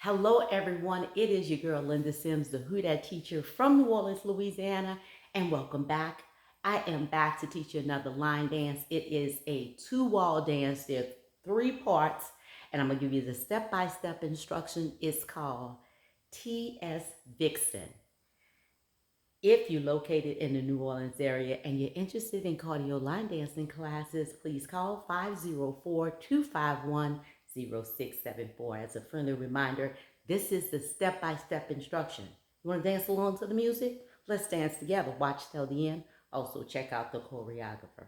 Hello, everyone. It is your girl, Linda Sims, the Who Dat teacher from New Orleans, Louisiana, and welcome back. I am back to teach you another line dance. It is a two-wall dance. There are 3 parts, and I'm going to give you the step-by-step instruction. It's called T.E.S. Vixen. If you're located in the New Orleans area and you're interested in cardio line dancing classes, please call 504-251-0674. As a friendly reminder, this is the step-by-step instruction. You want to dance along to the music? Let's dance together. Watch till the end. Also, check out the choreographer.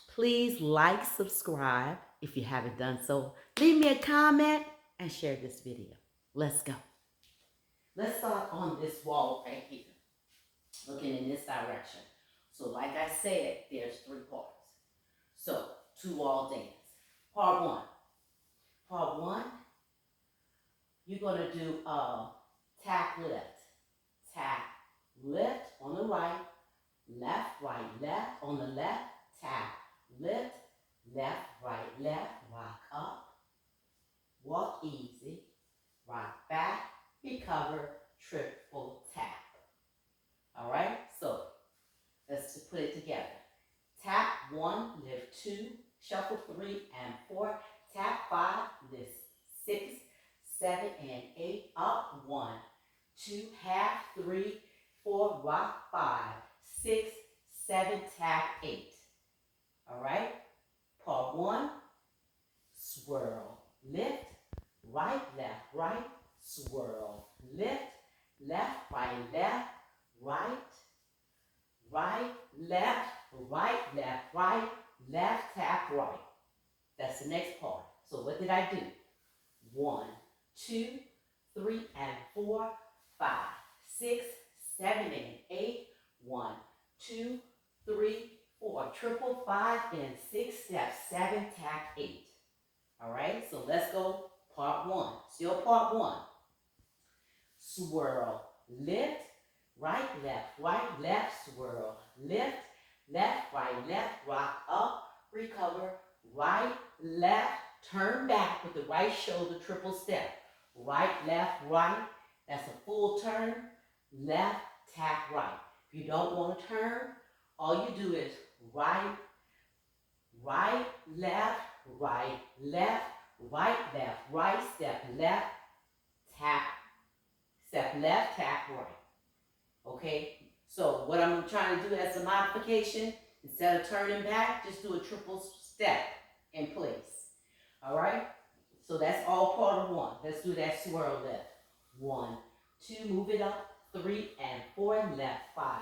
Please like, subscribe if you haven't done so. Leave me a comment and share this video. Let's go. Let's start on this wall right here, looking in this direction. So like I said, there's 3 parts. So, two-wall dance. Part 1. Part 1, you're going to do tap lift. Tap lift on the right, left, left. On the left, tap lift, left, left. Rock up, walk easy, rock back, recover, triple tap. All right, so let's just put it together. Tap 1, lift 2, shuffle 3 and 4, tap 5, lift 6, 7 and 8, up 1, 2, half, 3, 4, rock 5, 6, 7, tap 8. All right, part 1, swirl, lift, right, swirl, lift, left, right, left, left, tap right. That's the next part. So what did I do? 1, 2, 3 and 4, 5, 6, 7 and 8. 1, 2, 3, 4. Triple 5 and 6 steps. 7, tap 8. All right, so let's go part 1. Still part 1. Swirl, lift, right, left, swirl, lift, left, rock up, recover, right, left, turn back with the right shoulder, triple step. Right, that's a full turn, left, tap right. If you don't want to turn, all you do is right, left, right, step left, tap, step left, tap right. Okay, so what I'm trying to do as a modification, instead of turning back, just do a triple step in place. All right, so that's all part of 1. Let's do that swirl lift. 1, 2, move it up, 3 and 4, and left, 5,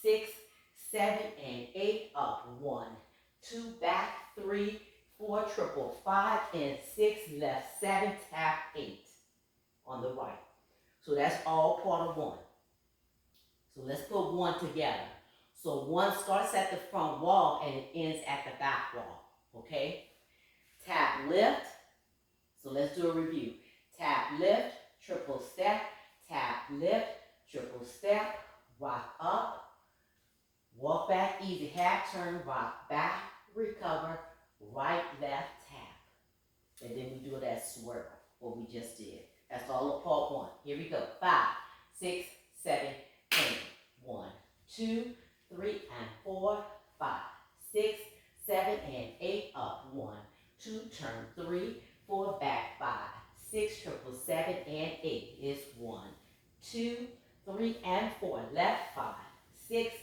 6, 7 and 8, up, 1, 2, back, 3, 4, triple, 5 and 6, left, 7, tap 8 on the right. So that's all part of 1. So let's put 1 together. So 1 starts at the front wall and it ends at the back wall. Okay? Tap lift. So let's do a review. Tap lift, triple step, tap lift, triple step, rock up, walk back, easy half turn, rock back, recover, right, left, tap. And then we do that swirl, what we just did. That's all of part 1. Here we go. 5, 6, 7, 8. 1, 2, 3 and 4, 5, 6, 7 and 8, up, 1, 2, turn 3, 4, back, 5, 6, triple 7 and 8 is 1, 2, 3 and 4, left, 5, 6,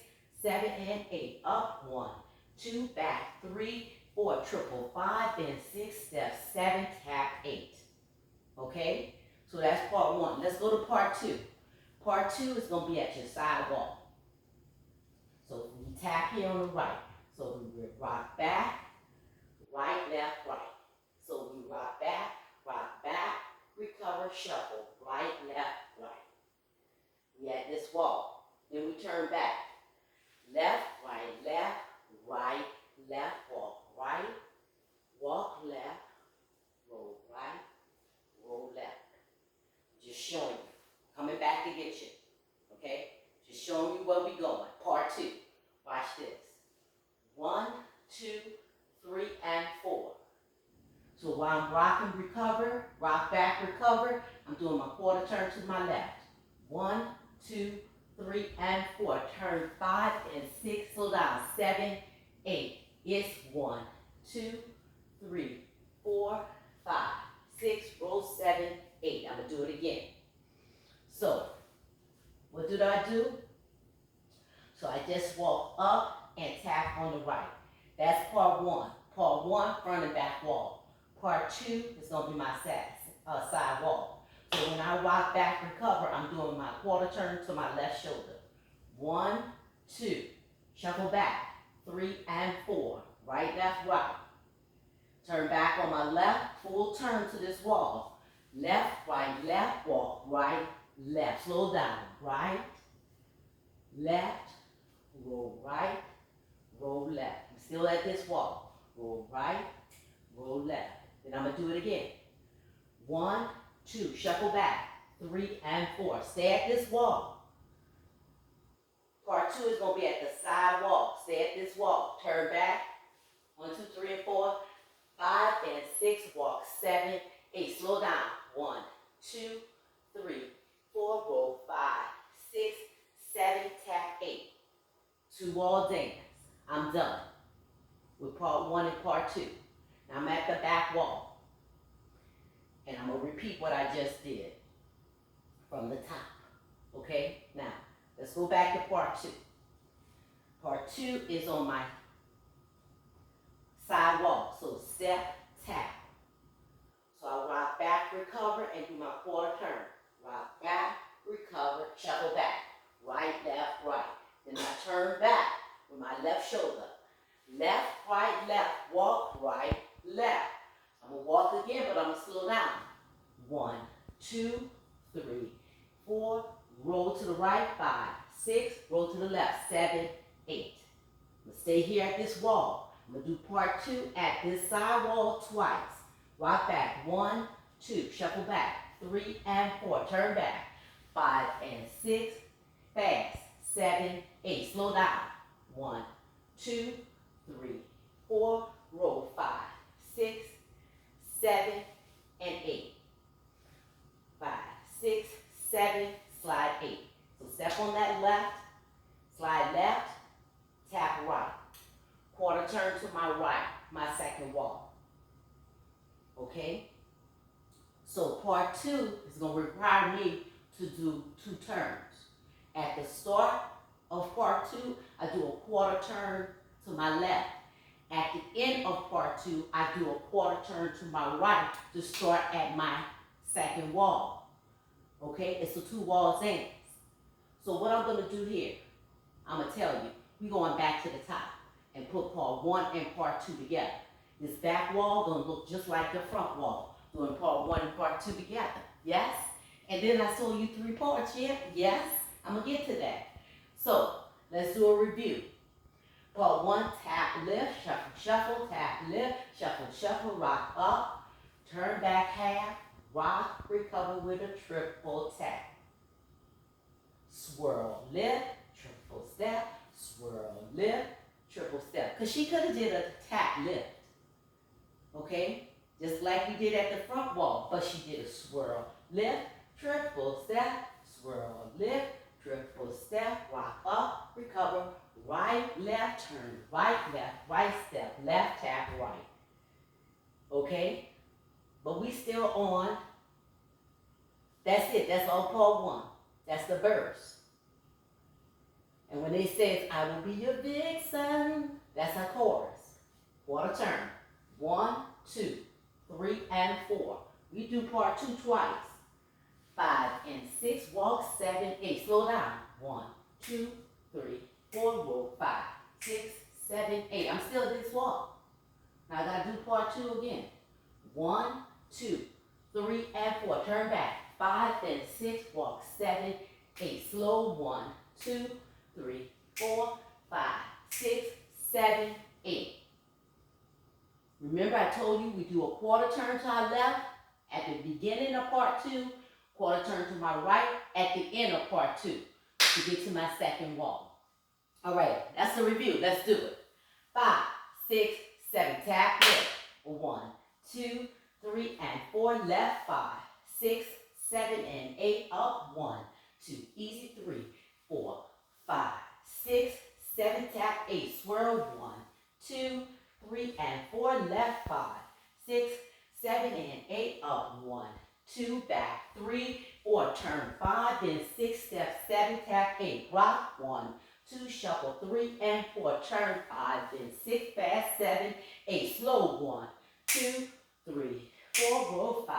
7 and 8, up, 1, 2, back, 3, 4, triple 5 and 6 steps, 7, tap 8. Okay, so that's part 1. Let's go to part 2. Part 2 is going to be at your side wall. So we tap here on the right. So we rock back, right, left. So we rock back, recover, shuffle, right, left. We at this wall. Then we turn back. Left, right, left, walk left, roll left. Just showing you. Coming back to get you. Okay? Just showing you where we going. Part 2. Watch this. 1, 2, 3 and 4. So while I'm rocking and recover, rock back, recover. I'm doing my quarter turn to my left. 1, 2, 3, and 4. Turn 5 and 6, slow down. 7, 8. It's 1, 2, 3, 4, 5, 6, roll 7, 8. I'm going to do it again. So, what did I do? So I just walk up and tap on the right. That's part 1. Part 1, front and back wall. Part 2 is going to be my side wall. So when I rock back, recover, I'm doing my quarter turn to my left shoulder. 1, 2, shuffle back. 3 and 4, right, left, right. Turn back on my left, full turn to this wall. Left, walk, right, left. Slow down, right, left, roll right, roll left. I'm still at this wall. Roll right, roll left. Then I'm going to do it again. 1, 2, shuffle back. 3 and 4. Stay at this wall. Part 2 is going to be at the side wall. Stay at this wall. Turn back. 1, 2, 3, and 4. 5 and 6. Walk 7, 8. Slow down. 1, 2, 3, 4. Roll 5, 6, 7. Tap 8. 2 wall dance. I'm done with part 1 and part 2. Now I'm at the back wall. And I'm going to repeat what I just did from the top. Okay? Now, let's go back to part 2. Part 2 is on my side wall. So step, tap. So I rock back, recover, and do my quarter turn. Rock back, recover, shuffle back. Right, left, right. Then I turn back with my left shoulder. Left, walk, right, left. I'm going to walk again, but I'm going to slow down. 1, 2, 3, 4, roll to the right, 5, 6, roll to the left, 7, 8. I'm going to stay here at this wall. I'm going to do part 2 at this side wall twice. Rock back, 1, 2, shuffle back, 3 and 4, turn back, 5 and 6, fast, 7, 8, slow down, 1, 2, 3, 4, roll 5, 6, 7, and 8. 5, 6, 7, slide 8. So step on that left, slide left, tap right. Quarter turn to my right, my second wall. Okay? So part 2 is going to require me to do 2 turns. At the start of part 2, I do a quarter turn to my left. At the end of part 2, I do a quarter turn to my right to start at my second wall. Okay, it's a 2 wall dance. So what I'm going to do here, I'm going to tell you, we're going back to the top and put part 1 and part 2 together. This back wall going to look just like the front wall, doing part 1 and part 2 together. Yes? And then I told you 3 parts, yeah? Yes? I'm going to get to that. So let's do a review. Part 1, tap, lift, shuffle, shuffle, tap, lift, shuffle, shuffle, rock up, turn back half, rock, recover with a triple tap. Swirl, lift, triple step, swirl, lift, triple step. Because she could have did a tap lift, okay? Just like we did at the front wall, but she did a swirl, lift, triple step, swirl, lift, triple step, rock up, recover, right, left, turn, right step, left, tap, right. Okay? But we still on, that's it, that's all part 1. That's the verse. And when it says, I will be your vixen, that's our chorus. Quarter turn. 1, 2, 3, and 4. We do part 2 twice. 5 and 6, walk 7, 8. Slow down. 1, 2, 3, 4, roll 5, 6, 7, 8. I'm still at this walk. Now I gotta do part 2 again. 1, 2, 3, and 4. Turn back. 5 and 6, walk 7, 8. Slow 1, 2, 3, 4, 5, 6, 7, 8. Remember I told you we do a quarter turn to our left at the beginning of part 2, quarter turn to my right at the end of part 2 to get to my second wall. All right, that's the review. Let's do it. 5, 6, 7, tap, lift. 1, 2, 3 and 4, left, 5, 6, 7 and 8, up, 1, 2, easy, 3, 4, 5, 6, 7, tap, 8, swirl, 1, 2, 3 and 4, left, 5, 6, 7 and 8, up, 1, 2, back, 3, 4, turn, 5, then 6, step, 7, tap, 8, rock, 1, 2, shuffle, 3 and 4, turn, 5, then 6, fast, 7, 8, slow, 1, 2, 3, 4, roll, 5,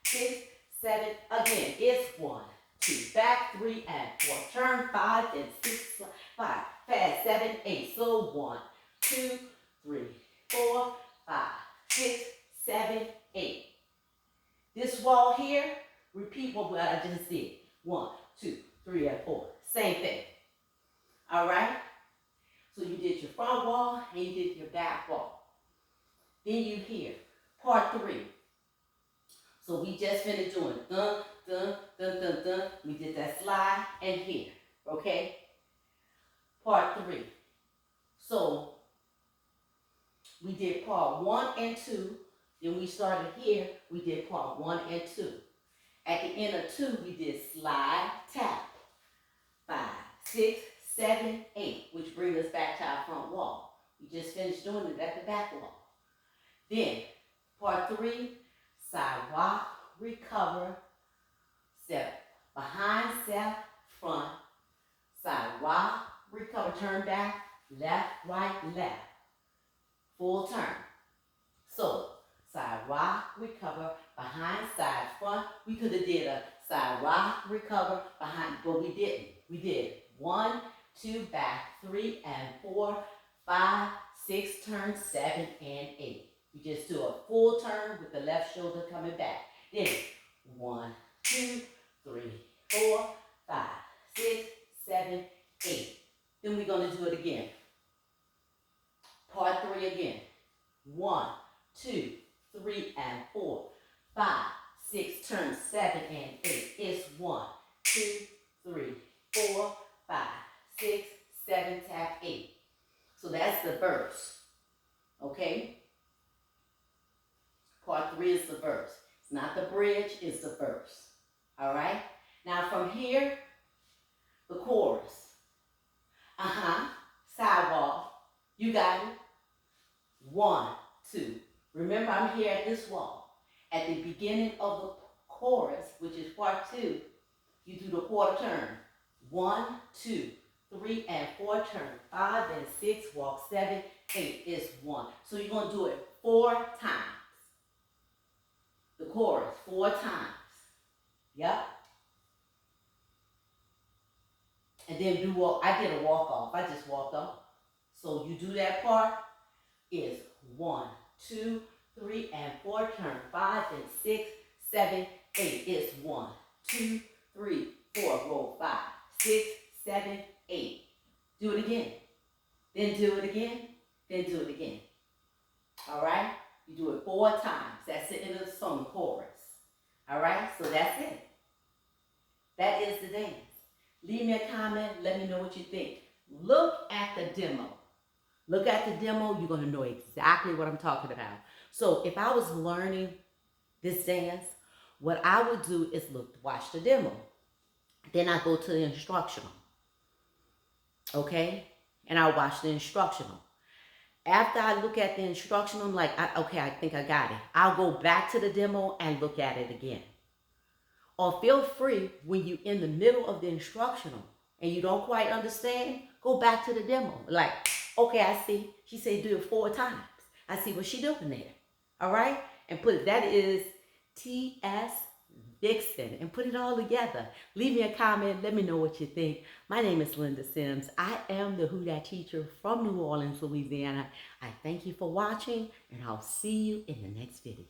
6, 7, again, it's 1, 2, back, 3 and 4, turn, 5, then 6, 5, fast, 7, 8, slow, 1, 2, 3, 4, 5, 6, 7, 8. This wall here, repeat what I just did. 1, 2, 3, and 4. Same thing. All right? So you did your front wall and you did your back wall. Then you hear part 3. So we just finished doing dun, dun, dun, dun, dun. We did that slide and here. Okay? Part 3. So we did part 1 and 2. Then we started here. We did part 1 and 2. At the end of 2, we did slide, tap. 5, 6, 7, 8, which brings us back to our front wall. We just finished doing it at the back wall. Then, part 3, side rock, recover, step behind, step, front, side rock, recover, turn back, left, right, left. Full turn. So, side rock, recover, behind, side, front. We could have did a side rock, recover, behind, but we didn't. We did 1, 2, back, 3 and 4, 5, 6, turn, 7 and 8. We just do a full turn with the left shoulder coming back. Then 1, 2, 3, 4, 5, 6, 7, 8. Then we're going to do it again. Part 3 again. 1, 2, 3 and 4, 5, 6, turn, 7 and 8. It's 1, 2, 3, 4, 5, 6, 7, tap, 8. So that's the verse. Okay? Part 3 is the verse. It's not the bridge, it's the verse. All right? Now from here, the chorus. Sidewall. You got it? 1, 2. Remember, I'm here at this wall. At the beginning of the chorus, which is part 2, you do the quarter turn. 1, 2, 3, and 4, turn. 5, and 6, walk 7, 8 is 1. So you're going to do it 4 times. The chorus, 4 times. Yep. And then I did a walk off. I just walked off. So you do that part is 1, 2, 3, and 4, turn. 5, and 6, 7, 8 is 1, 2, 3, 4, roll 5, 6, 7, 8. Do it again. Then do it again. Then do it again. All right? You do it 4 times. That's the end of the song chorus. All right? So that's it. That is the dance. Leave me a comment. Let me know what you think. Look at the demo. Look at the demo. You're going to know exactly what I'm talking about. So if I was learning this dance, what I would do is watch the demo. Then I go to the instructional. Okay? And I'll watch the instructional. After I look at the instructional, I'm like, okay, I think I got it. I'll go back to the demo and look at it again. Or feel free, when you're in the middle of the instructional and you don't quite understand, go back to the demo. Like, okay, I see. She said do it 4 times. I see what she's doing there. All right? And that is T.E.S. Vixen, and put it all together. Leave me a comment. Let me know what you think. My name is Linda Sims. I am the Who Dat teacher from New Orleans, Louisiana. I thank you for watching, and I'll see you in the next video.